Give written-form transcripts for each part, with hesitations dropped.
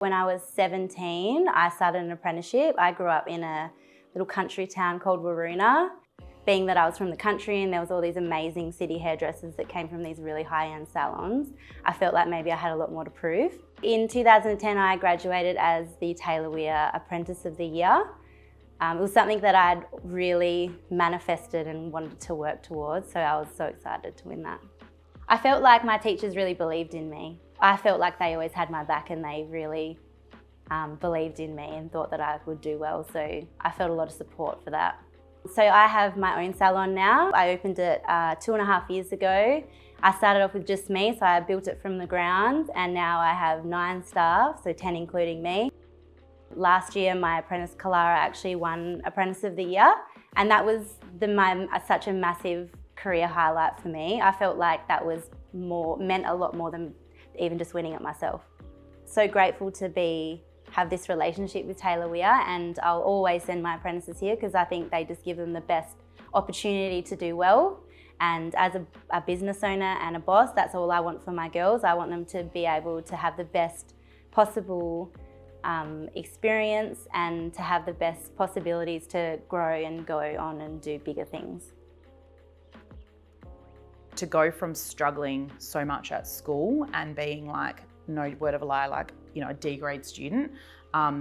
When I was 17, I started an apprenticeship. I grew up in a little country town called Waroona. Being that I was from the country and there was all these amazing city hairdressers that came from these really high-end salons, I felt like maybe I had a lot more to prove. In 2010, I graduated as the Taylorweir Apprentice of the Year. It was something that I'd really manifested and wanted to work towards, so I was so excited to win that. I felt like my teachers really believed in me. I felt like they always had my back and they really believed in me and thought that I would do well, so I felt a lot of support for that. So I have my own salon now. I opened it 2.5 years ago. I started off with just me, so I built it from the ground, and now I have 9 staff, so 10 including me. Last year, my apprentice Kalara actually won Apprentice of the Year, and that was such a massive career highlight for me. I felt like that meant a lot more than even just winning it myself. So grateful to have this relationship with Taylorweir, and I'll always send my apprentices here because I think they just give them the best opportunity to do well. And as a business owner and a boss, that's all I want for my girls. I want them to be able to have the best possible experience and to have the best possibilities to grow and go on and do bigger things. To go from struggling so much at school and being like, no word of a lie, like, you know, a D grade student,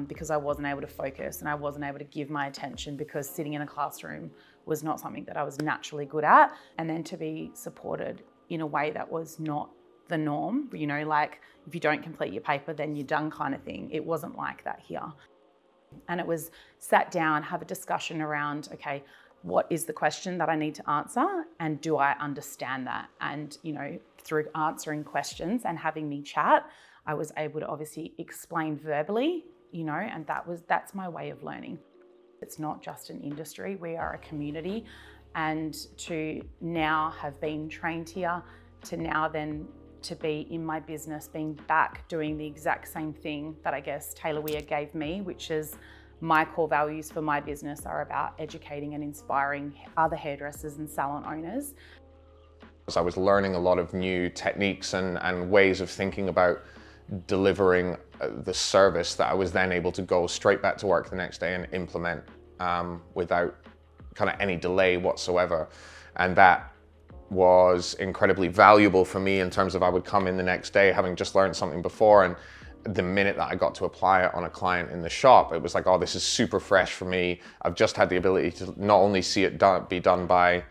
because I wasn't able to focus and I wasn't able to give my attention because sitting in a classroom was not something that I was naturally good at. And then to be supported in a way that was not the norm, you know, like if you don't complete your paper, then you're done kind of thing. It wasn't like that here. And it was sat down, have a discussion around, okay, what is the question that I need to answer and do I understand that? And, you know, through answering questions and having me chat, I was able to obviously explain verbally, you know, and that's my way of learning. It's not just an industry, we are a community, and to now have been trained here, to now then to be in my business, being back doing the exact same thing that I guess Taylorweir gave me, which is my core values for my business are about educating and inspiring other hairdressers and salon owners. I was learning a lot of new techniques and ways of thinking about delivering the service that I was then able to go straight back to work the next day and implement without kind of any delay whatsoever. And that was incredibly valuable for me in terms of I would come in the next day having just learned something before, and the minute that I got to apply it on a client in the shop, it was like, oh, this is super fresh for me. I've just had the ability to not only see it be done by,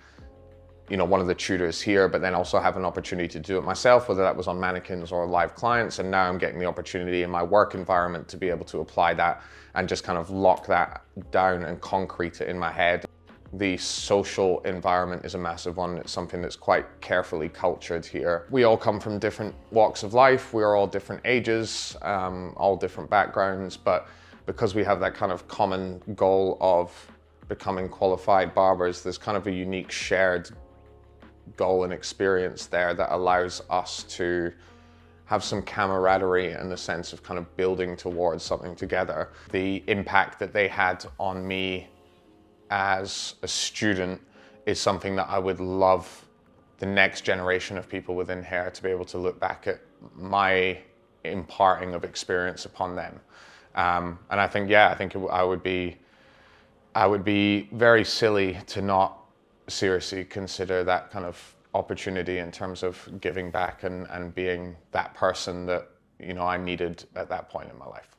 you know, one of the tutors here, but then also have an opportunity to do it myself, whether that was on mannequins or live clients. And now I'm getting the opportunity in my work environment to be able to apply that and just kind of lock that down and concrete it in my head. The social environment is a massive one. It's something that's quite carefully cultured here. We all come from different walks of life. We are all different ages, all different backgrounds, but because we have that kind of common goal of becoming qualified barbers, there's kind of a unique shared goal and experience there that allows us to have some camaraderie and the sense of kind of building towards something together. The impact that they had on me as a student is something that I would love the next generation of people within hair to be able to look back at my imparting of experience upon them. And I think, yeah, I would be very silly to not seriously consider that kind of opportunity in terms of giving back and being that person that, you know, I needed at that point in my life.